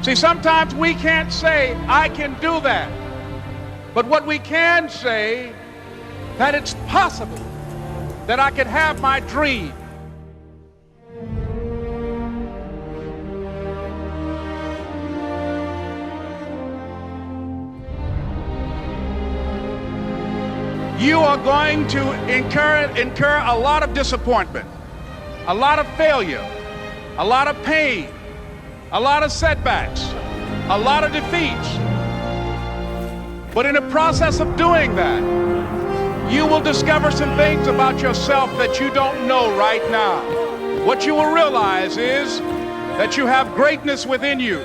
See, sometimes we can't say, I can do that. But what we can say, that it's possible that I can have my dream. You are going to incur a lot of disappointment, a lot of failure, a lot of pain, a lot of setbacks, a lot of defeats. But in the process of doing that, you will discover some things about yourself that you don't know right now. What you will realize is that you have greatness within you.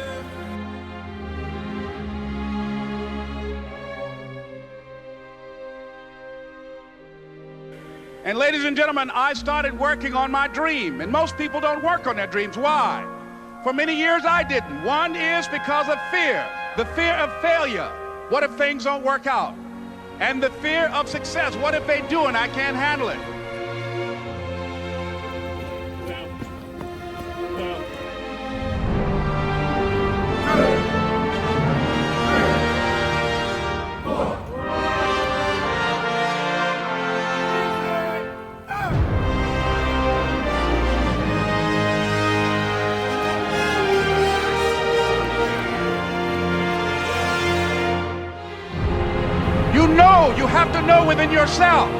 And ladies and gentlemen, I started working on my dream, and most people don't work on their dreams. Why? For many years I didn't. One is because of fear, the fear of failure. What if things don't work out? And the fear of success. What if they do and I can't handle it? You have to know within yourself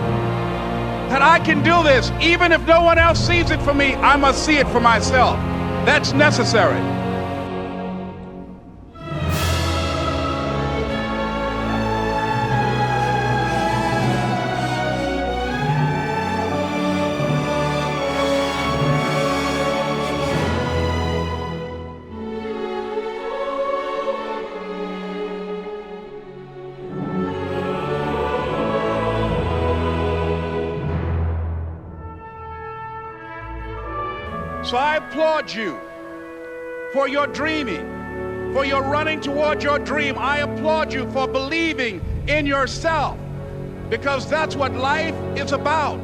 that I can do this. Even if no one else sees it for me, I must see it for myself. That's necessary. So I applaud you for your dreaming, for your running toward your dream. I applaud you for believing in yourself, because that's what life is about.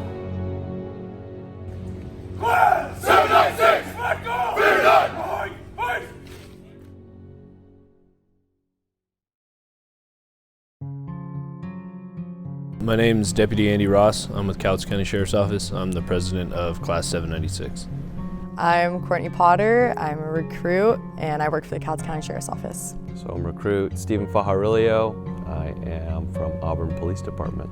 796! Let go! Fear not! Fight! My name is Deputy Andy Ross. I'm with Cowlitz County Sheriff's Office. I'm the president of Class 796. I'm Courtney Potter, I'm a recruit, and I work for the Cowlitz County Sheriff's Office. So I'm recruit Stephen Fajarillo. I am from Auburn Police Department.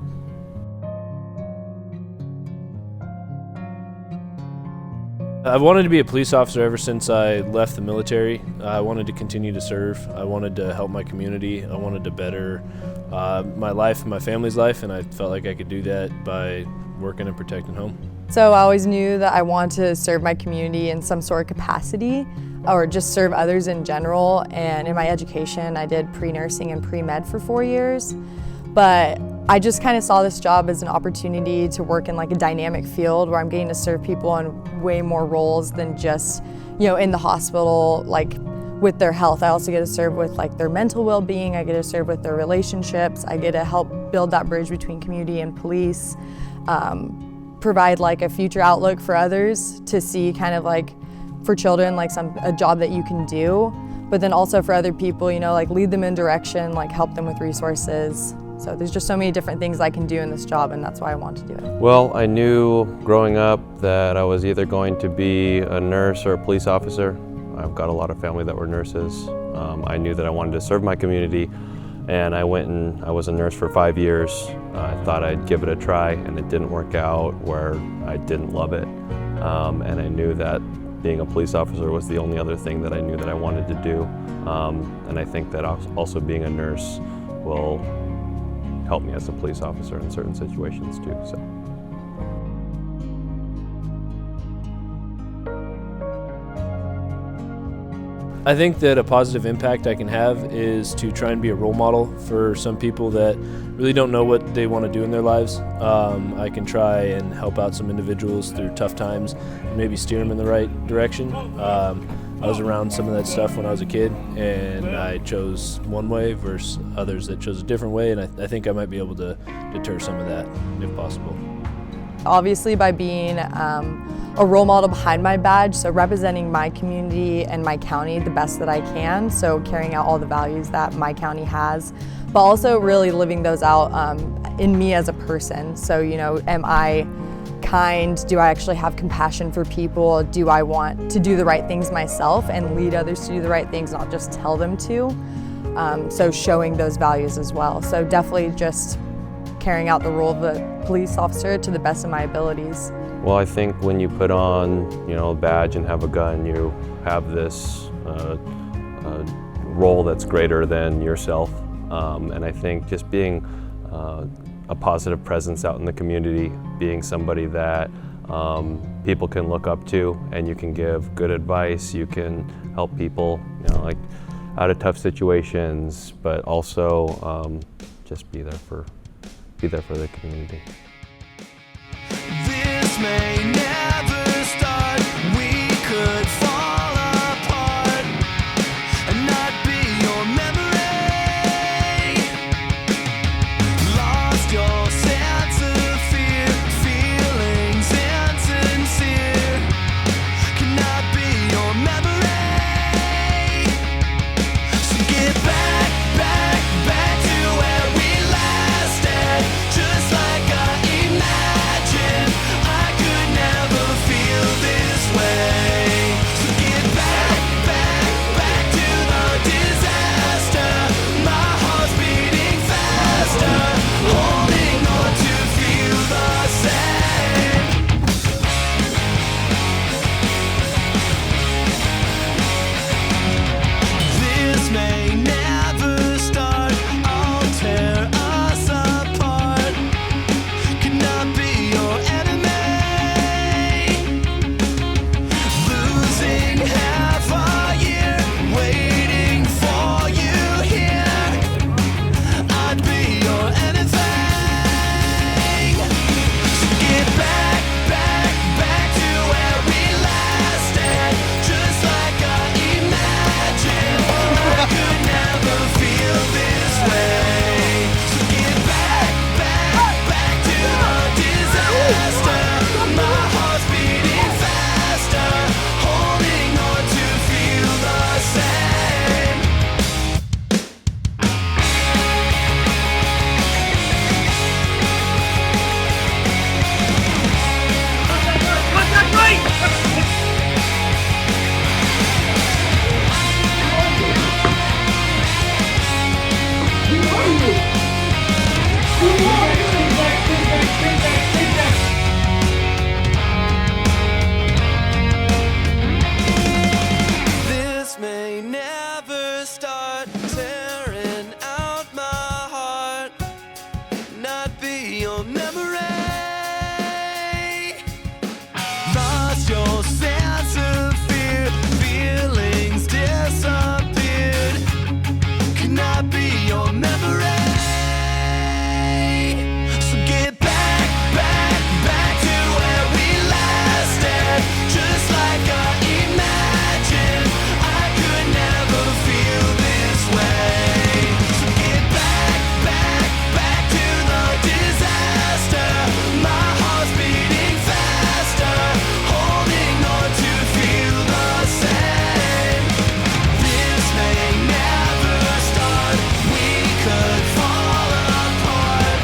I've wanted to be a police officer ever since I left the military. I wanted to continue to serve. I wanted to help my community. I wanted to better my life and my family's life, and I felt like I could do that by working and protecting home. So I always knew that I wanted to serve my community in some sort of capacity, or just serve others in general. And in my education, I did pre-nursing and pre-med for 4 years. But I just kind of saw this job as an opportunity to work in like a dynamic field where I'm getting to serve people in way more roles than just, in the hospital, like with their health. I also get to serve with like their mental well-being. I get to serve with their relationships. I get to help build that bridge between community and police. Provide like a future outlook for others to see, kind of like for children, like a job that you can do, but then also for other people, like lead them in direction, like help them with resources. So there's just so many different things I can do in this job, and that's why I want to do it. Well, I knew growing up that I was either going to be a nurse or a police officer. I've got a lot of family that were nurses. I knew that I wanted to serve my community, and I went and I was a nurse for 5 years. I thought I'd give it a try, and it didn't work out where I didn't love it. And I knew that being a police officer was the only other thing that I knew that I wanted to do. And I think that also being a nurse will help me as a police officer in certain situations too. So. I think that a positive impact I can have is to try and be a role model for some people that really don't know what they want to do in their lives. I can try and help out some individuals through tough times and maybe steer them in the right direction. I was around some of that stuff when I was a kid, and I chose one way versus others that chose a different way, and I think I might be able to deter some of that if possible. obviously by being a role model behind my badge, so representing my community and my county the best that I can, so carrying out all the values that my county has, but also really living those out in me as a person. So, you know, am I kind? Do I actually have compassion for people? Do I want to do the right things myself and lead others to do the right things, not just tell them to? So showing those values as well. So definitely just carrying out the role of a police officer to the best of my abilities. Well, I think when you put on, you know, a badge and have a gun, you have this role that's greater than yourself. And I think just being a positive presence out in the community, being somebody that people can look up to, and you can give good advice, you can help people, you know, like out of tough situations, but also just be there for the community. This may never start. We could fall apart and not be your memory. Lost your sense of fear, feelings insincere. Cannot be your memory. So get back, back, back to where we lasted. Just like I imagined, I could never feel this way. So get back, back, back to the disaster. My heart's beating faster, holding on to feel the same. This may never start. I'll tear us apart. Cannot be your enemy. Losing half a year, waiting for you here. I'd be your anything. So get back, back, back to where we lasted. Just like I imagined, I could never feel this way. So get back, back, back to the disaster. My heart's beating faster, holding on to feel the same. This may never start. Tearing out my heart, not be your memory. Lost your sense of fear, feelings disappeared. Cannot be your memory. So get back, back, back to where we lasted. Just like I imagined, I could never feel this way. So get back, back, back to the disaster. My heart's beating faster, holding on to feel the same. This may never start. We could fall apart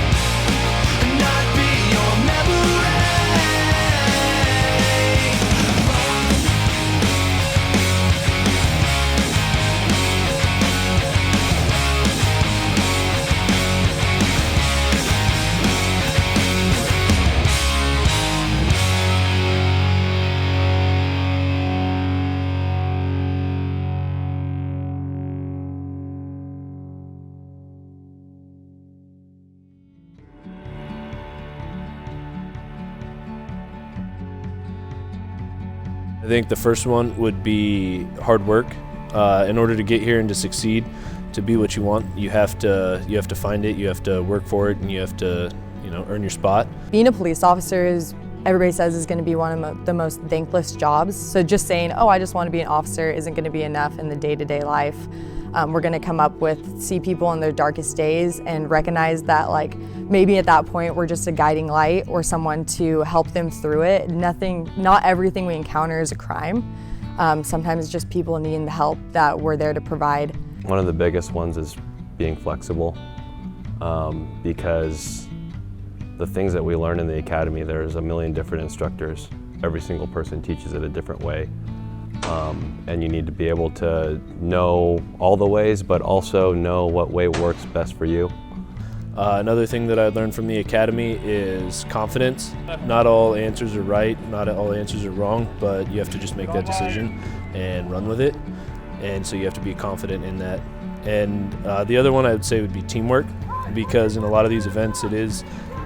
and not be your memory. I think the first one would be hard work. In order to get here and to succeed, to be what you want, you have to find it, you have to work for it, and you have to, you know, earn your spot. Being a police officer is, everybody says, is going to be one of the most thankless jobs. So just saying, oh, I just want to be an officer isn't going to be enough in the day-to-day life. We're going to come up with, see people in their darkest days and recognize that like maybe at that point we're just a guiding light or someone to help them through it. Not everything we encounter is a crime. Sometimes it's just people needing the help that we're there to provide. One of the biggest ones is being flexible, because the things that we learn in the academy, there's a million different instructors. Every single person teaches it a different way. And you need to be able to know all the ways, but also know what way works best for you. Another thing that I learned from the academy is confidence. Not all answers are right, not all answers are wrong, but you have to just make that decision and run with it. And so you have to be confident in that. And the other one I would say would be teamwork, because in a lot of these events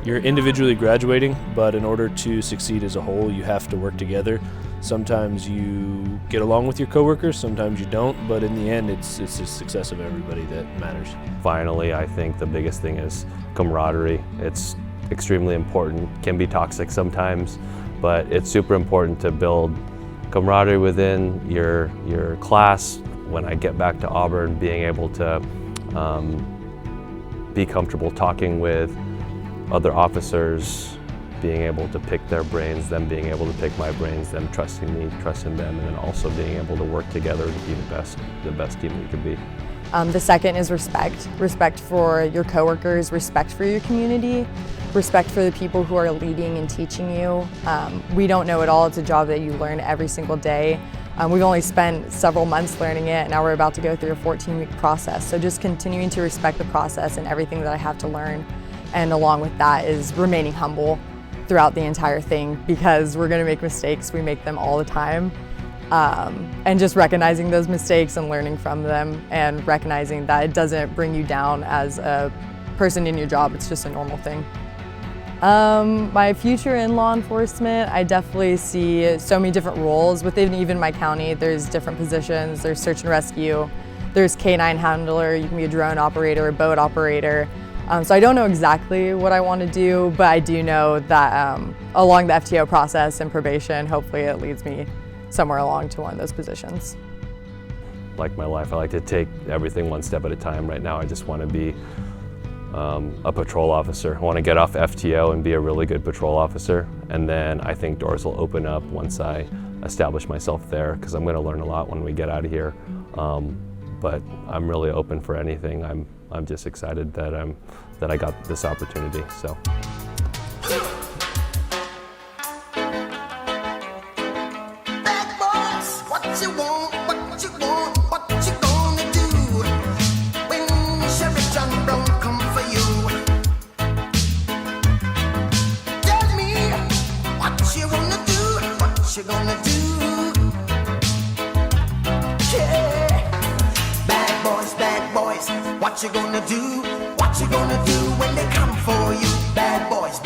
you're individually graduating, but in order to succeed as a whole, you have to work together. Sometimes you get along with your coworkers, sometimes you don't, but in the end, it's the success of everybody that matters. Finally, I think the biggest thing is camaraderie. It's extremely important, can be toxic sometimes, but it's super important to build camaraderie within your class. When I get back to Auburn, being able to be comfortable talking with other officers, being able to pick their brains, them being able to pick my brains, them trusting me, trusting them, and then also being able to work together to be the best team we could be. The second is respect. Respect for your coworkers, respect for your community, respect for the people who are leading and teaching you. We don't know it all. It's a job that you learn every single day. We've only spent several months learning it, and now we're about to go through a 14-week process. So just continuing to respect the process and everything that I have to learn. And along with that is remaining humble throughout the entire thing, because we're going to make mistakes. We make them all the time. And just recognizing those mistakes and learning from them, and recognizing that it doesn't bring you down as a person in your job. It's just a normal thing. My future in law enforcement, I definitely see so many different roles within even my county. There's different positions. There's search and rescue. There's K-9 handler. You can be a drone operator, a boat operator. So I don't know exactly what I want to do, but I do know that along the FTO process and probation, hopefully it leads me somewhere along to one of those positions. Like my life, I like to take everything one step at a time. Right now, I just want to be a patrol officer. I want to get off FTO and be a really good patrol officer. And then I think doors will open up once I establish myself there, because I'm going to learn a lot when we get out of here. But I'm really open for anything. I'm just excited that I got this opportunity. So. Bad boys, what you want, what you want, what you gonna do when Sheriff John Brown come for you? Tell me what you wanna do, what you gonna do. Yeah. Bad boys, what you gonna do? What you gonna do when they come for you? Bad boys,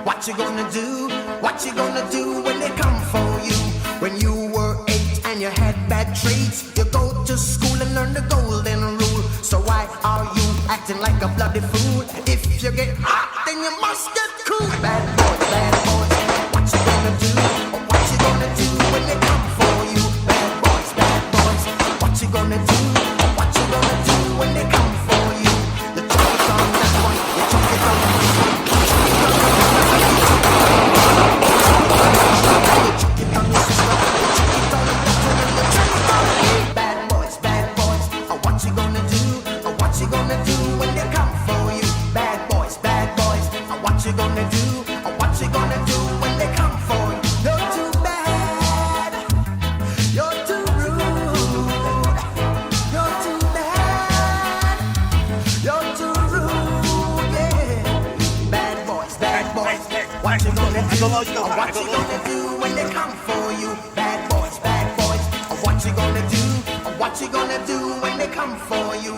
what you gonna do? What you gonna do when they come for you? When you were 8 and you had bad traits, you go to school and learn the golden rule. So why are you acting like a bloody fool? If you get hot, then you must get cool. Bad boys, what you gonna do? What you gonna do when they come for you? Bad boys, what you gonna do? What you gonna do when they come for you? The talk is on that one, the talk is on this one. Bad boys, what you gonna do? What you gonna do when they come for you? Bad boys, what you gonna do? What you gonna do when they come for you? You're too bad, you're too rude, you're too bad, you're too rude, yeah. Bad boys, what you gonna do? What you gonna do when they come for you? Bad boys, what you gonna do? What you gonna do when they come for you?